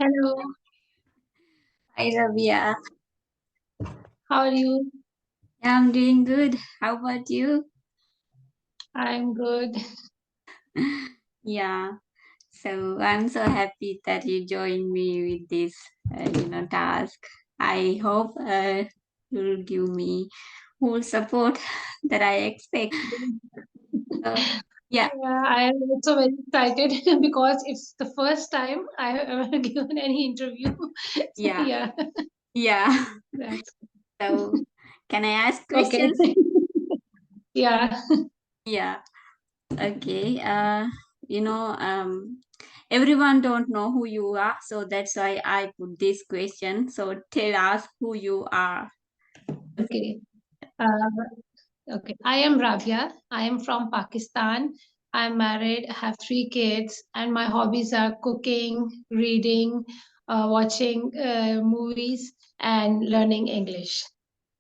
Hello, Hi, Rabia. how are you? Yeah, I'm doing good. How about you? I'm good. Yeah. So I'm so happy that you joined me with this, task. I hope you'll give me full support that I expect. So, yeah, Yeah, I am also very excited because it's the first time I have ever given any interview. So yeah, yeah, yeah. that's So, can I ask okay. questions? Yeah, Yeah. Okay. You know, everyone don't know who you are, so that's why I put this question. So tell us who you are. okay. Uh, okay. I am Rabia. I am from Pakistan. I'm married, I have three kids, and my hobbies are cooking, reading, watching movies, and learning English.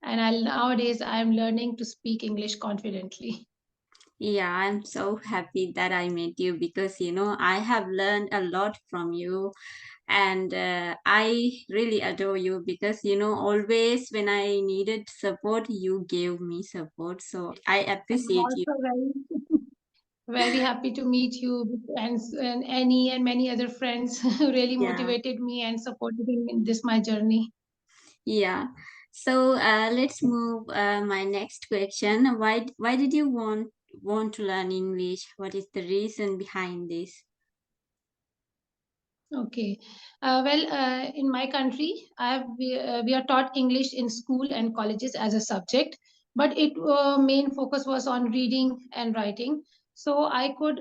And nowadays I'm learning to speak English confidently. Yeah, I'm so happy that I met you because I have learned a lot from you, and I really adore you because always when I needed support, you gave me support. So I I'm appreciate you. also very happy to meet you and Annie and many other friends who really Yeah, motivated me and supported me in this my journey. yeah. So let's move. My next question: Why did you want to learn English? What is the reason behind this? Okay. In my country, we are taught English in school and colleges as a subject, but it main focus was on reading and writing. So I could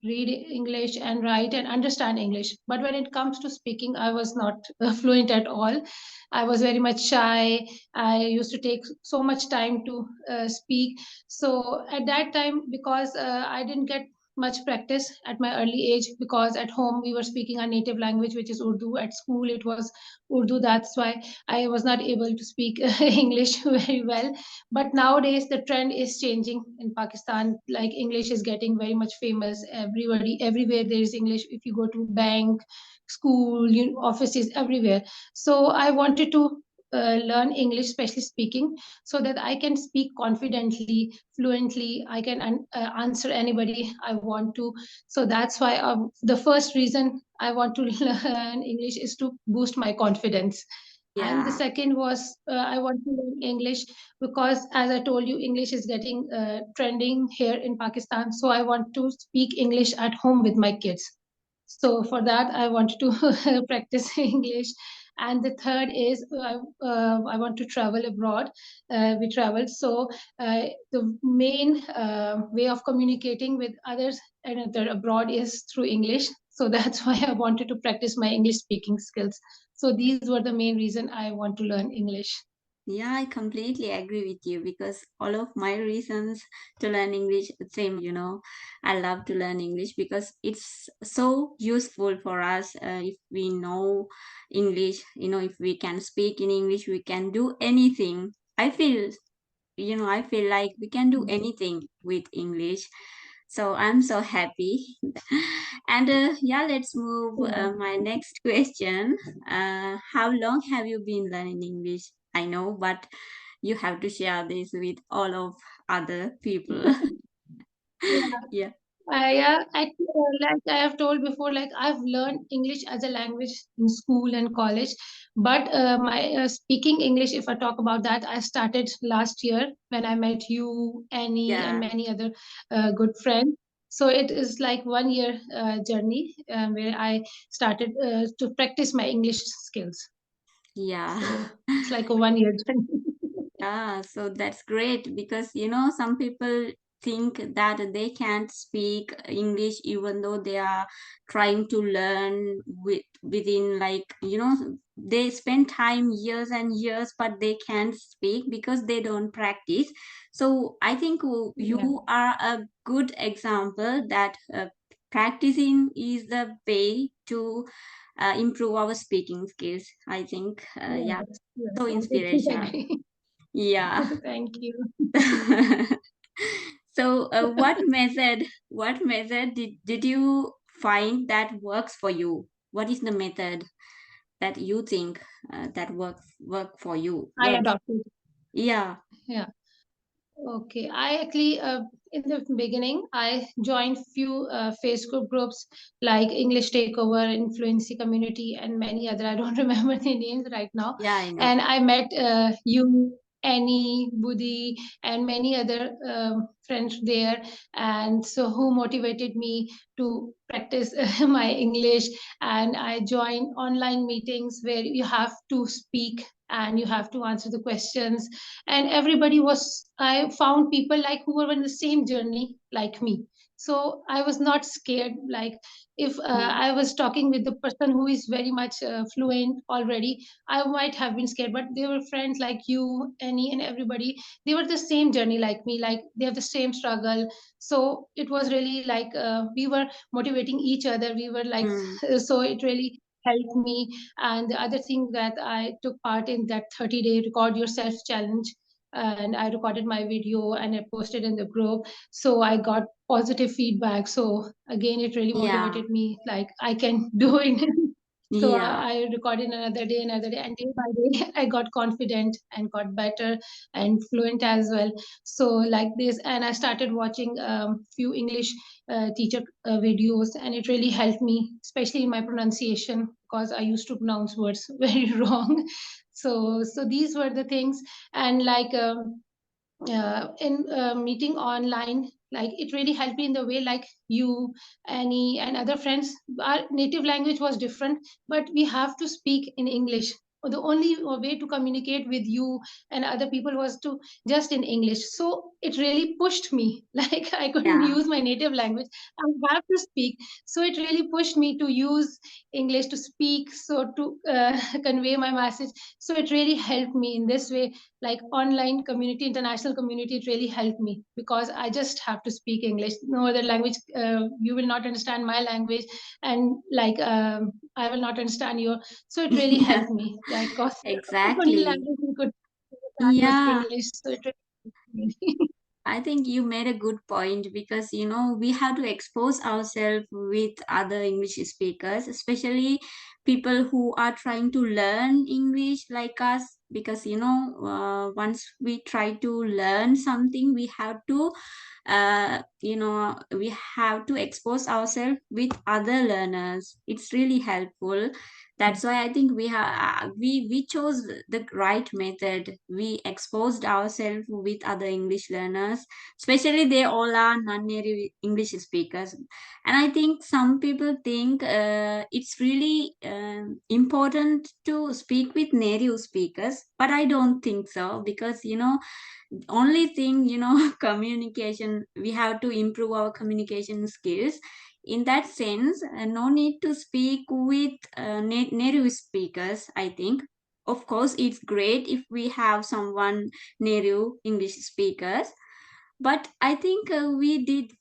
read English and write and understand English. But when it comes to speaking, I was not fluent at all. I was very much shy. I used to take so much time to speak. So at that time, because I didn't get much practice at my early age, because at home we were speaking our native language, which is Urdu. At school it was Urdu. That's why I was not able to speak English very well. But nowadays the trend is changing in Pakistan. Like English is getting very much famous. Everybody, everywhere there is English. If you go to bank, school, offices, everywhere. So I wanted to learn English, especially speaking, so that I can speak confidently, fluently. I can answer anybody I want to. So that's why the first reason I want to learn English is to boost my confidence. And the Yeah, second was I want to learn English because, as I told you, English is getting trending here in Pakistan. So I want to speak English at home with my kids. So for that, I wanted to practice English. And the third is I want to travel abroad. We traveled, so the main way of communicating with others and other abroad is through English. So that's why I wanted to practice my English speaking skills. So these were the main reason I want to learn English. yeah, I completely agree with you because all of my reasons to learn English, same with you, I love to learn English because it's so useful for us if we know English, if we can speak in English, we can do anything. I feel like we can do anything with English. So I'm so happy. And yeah, let's move Yeah. my next question. How long have you been learning English? I know, but you have to share this with all of other people. Yeah. Yeah, like I have told before, like I've learned English as a language in school and college, but my speaking English, if I talk about that, I started last year when I met you, Annie, and Yeah. many other good friends. So it is like 1 year journey where I started to practice my English skills. Yeah. So it's like a 1 year journey. Yeah, so that's great because some people think that they can't speak English even though they are trying to learn within, like, they spend time years and years but they can't speak because they don't practice. So I think Yeah, you are a good example that practicing is the way to improve our speaking skills. I think, yeah, yes, yes, so I totally inspirational. agree. Yeah. Thank you. So, what method did you find that works for you? what is the method that you think that work for you? I Works. adopted. Yeah. Yeah. Okay, I actually in the beginning I joined few Facebook groups like English Takeover, Influency Community, and many other. I don't remember the names right now. Yeah, I know. And I met you, Annie, Budi, and many other friends there, and so who motivated me to practice my English. And I joined online meetings where you have to speak and you have to answer the questions, and everybody was, I found people like who were on the same journey like me. So I was not scared. Like if Mm. I was talking with the person who is very much fluent already, I might have been scared, but they were friends like you, Annie, and everybody. They were the same journey like me, like they have the same struggle. So it was really like we were motivating each other. We were like Mm. so it really helped me. And the other thing that I took part in that 30-day record yourself challenge, and I recorded my video and I posted in the group. So I got positive feedback. So again, it really Yeah. motivated me, like I can do it. So Yeah. I recorded another day, and day by day, I got confident and got better and fluent as well. So like this, and I started watching few English teacher videos, and it really helped me, especially in my pronunciation, because I used to pronounce words very wrong. So these were the things. And like in meeting online, like it really helped me in the way like you, Annie, and other friends, our native language was different, but we have to speak in English. The only way to communicate with you and other people was to just in English. So it really pushed me like I couldn't Yeah. use my native language, I have to speak. So it really pushed me to use English to speak, so to convey my message. So it really helped me in this way, like online community, international community. It really helped me because I just have to speak English. No other language, you will not understand my language, and like I will not understand your. So it really Yeah. helped me, like cause only Exactly. language we could understand was Yeah. English. So it really helped me. I think you made a good point because we have to expose ourselves with other English speakers, especially people who are trying to learn English like us. Because once we try to learn something, we have to expose ourselves with other learners. It's really helpful. That's why I think we chose the right method. We exposed ourselves with other English learners, especially they all are non-native English speakers. And I think some people think it's really important to speak with native speakers, but I don't think so, because only thing communication, we have to improve our communication skills. In that sense, no need to speak with native speakers, I think. Of course, it's great if we have someone native English speakers, but I think we did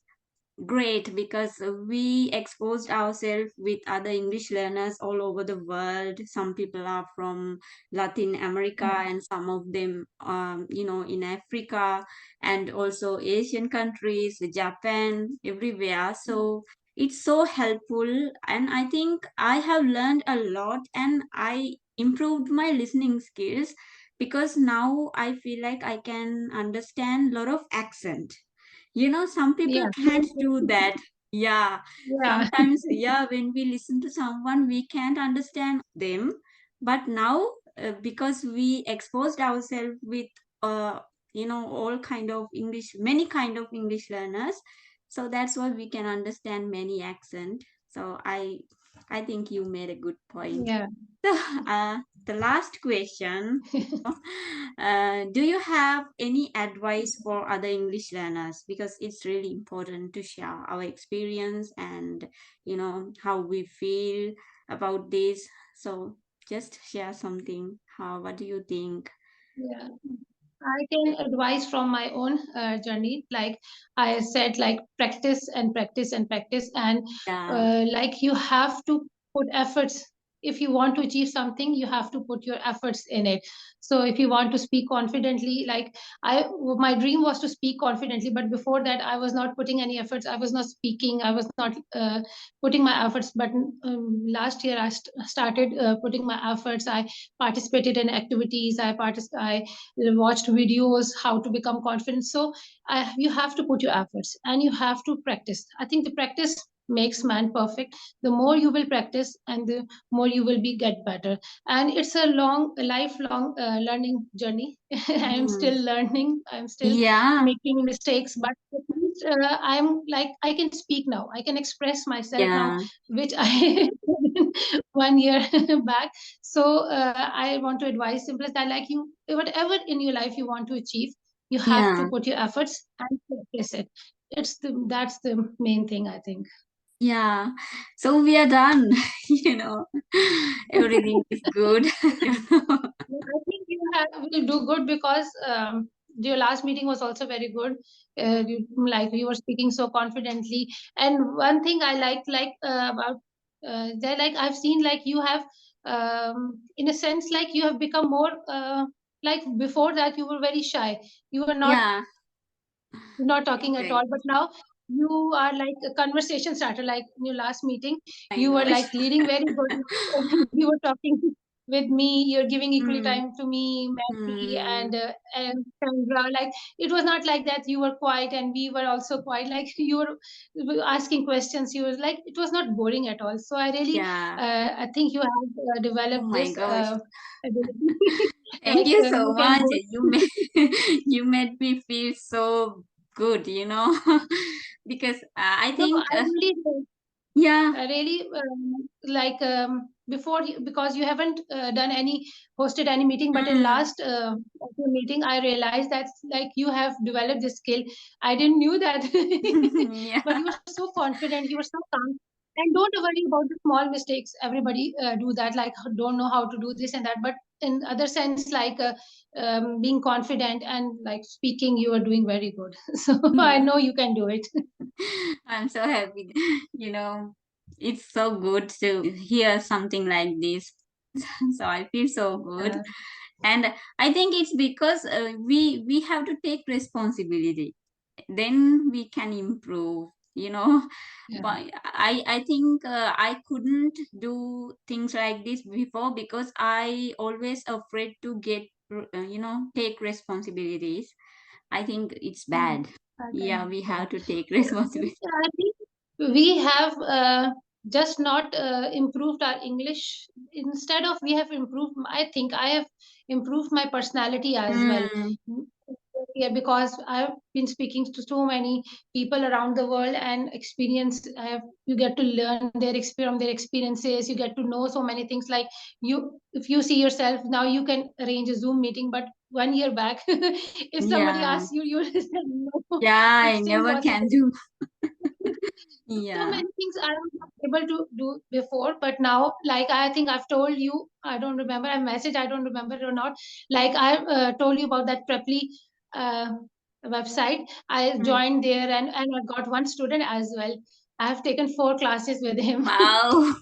great because we exposed ourselves with other English learners all over the world. Some people are from Latin America, and some of them, in Africa, and also Asian countries, Japan, everywhere. So it's so helpful, and I think I have learned a lot, and I improved my listening skills because now I feel like I can understand a lot of accent. Some people Yeah, can't do that. Yeah. yeah, Sometimes, yeah, when we listen to someone, we can't understand them. But now, because we exposed ourselves with, all kind of English, many kind of English learners, so that's why we can understand many accent. So I think you made a good point. yeah. So, the last question, do you have any advice for other English learners? Because it's really important to share our experience and, how we feel about this. So just share something. What do you think? Yeah, I can advise from my own journey. Like I said, like practice and practice and practice, and Yeah. like you have to put efforts if you want to achieve something, you have to put your efforts in it. So if you want to speak confidently, like I, my dream was to speak confidently, but before that I was not putting any efforts. I was not speaking, I was not putting my efforts. But last year I started putting my efforts. I participated in activities, I watched videos how to become confident. So you have to put your efforts and you have to practice. I think the practice makes man perfect. The more you will practice and the more you will be get better. And it's a lifelong learning journey. I am Mm. still learning, I'm still Yeah, making mistakes, but at least I'm like, I can speak now, I can express myself now, yeah, which I 1 year back. So I want to advise simple as that, like you, whatever in your life you want to achieve, you have to yeah, put your efforts and practice it. That's the main thing, I think. yeah. So we are done. You know, everything is good. I think will do good because your last meeting was also very good. Like you were speaking so confidently, and one thing I about there, like I've seen, like you have, in a sense, like you have become more. Like before that, you were very shy. You were Yeah, not talking at exactly. all, but now you are like a conversation starter. Like in your last meeting, My you were gosh. like leading very good. You were talking with me, you're giving equally Mm, time to me, Maggie, mm, and Sandra. Like it was not like that you were quiet and we were also quiet. Like you were asking questions, you was like, it was not boring at all. So I really yeah. I think you have Oh developed my this gosh. ability. Thank you so You can much. hold. You made you made me feel so good, you know, because I No, think I really yeah. really like before because you haven't done any hosted any meeting, but in Mm, last of your meeting I realized that like you have developed this skill. I didn't knew that. But yeah. you were so confident, you were so calm. And don't worry about the small mistakes, everybody do that, like don't know how to do this and that. But in other sense, like being confident and like speaking, you are doing very good. So I know you can do it. I'm so happy. You know, it's so good to hear something like this. So I feel so good. uh, And I think it's because we have to take responsibility. Then we can improve, you know. yeah. But I think I couldn't do things like this before because I always afraid to get take responsibilities. I think it's Mm, bad. I can Yeah, we understand. have to take responsibility. I think we have just not improved our English. Instead of we have improved, I think I have improved my personality as well. Mm, Mm, yeah, because I've been speaking to so many people around the world and experience. You get to learn from their experiences. You get to know so many things. Like if you see yourself now, you can arrange a Zoom meeting. But 1 year back, if somebody yeah, asks you, you will say no. yeah, I It's never can impossible. do. So Yeah. many things I was not able to do before, but now, like I think I've told you, I don't remember, I messaged, I don't remember it or not. Like I told you about that Preply uh, website. I Mm. joined there and I got one student as well. I have taken 4 classes with him. Wow.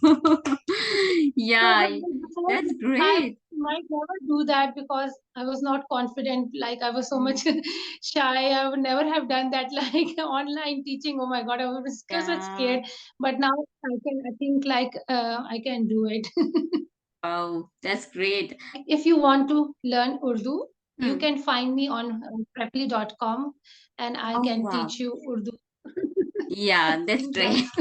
So, Yeah, but before that's I great. might never do that because I was not confident. Like I was so much Mm, shy. I would never have done that. Like online teaching. Oh my God, I was so much yeah. scared. But now I can. I think like I can do it. Wow, that's great. If you want to learn Urdu, you Hmm. can find me on preply.com and I Oh can wow. teach you Urdu Yeah, that's in great. class.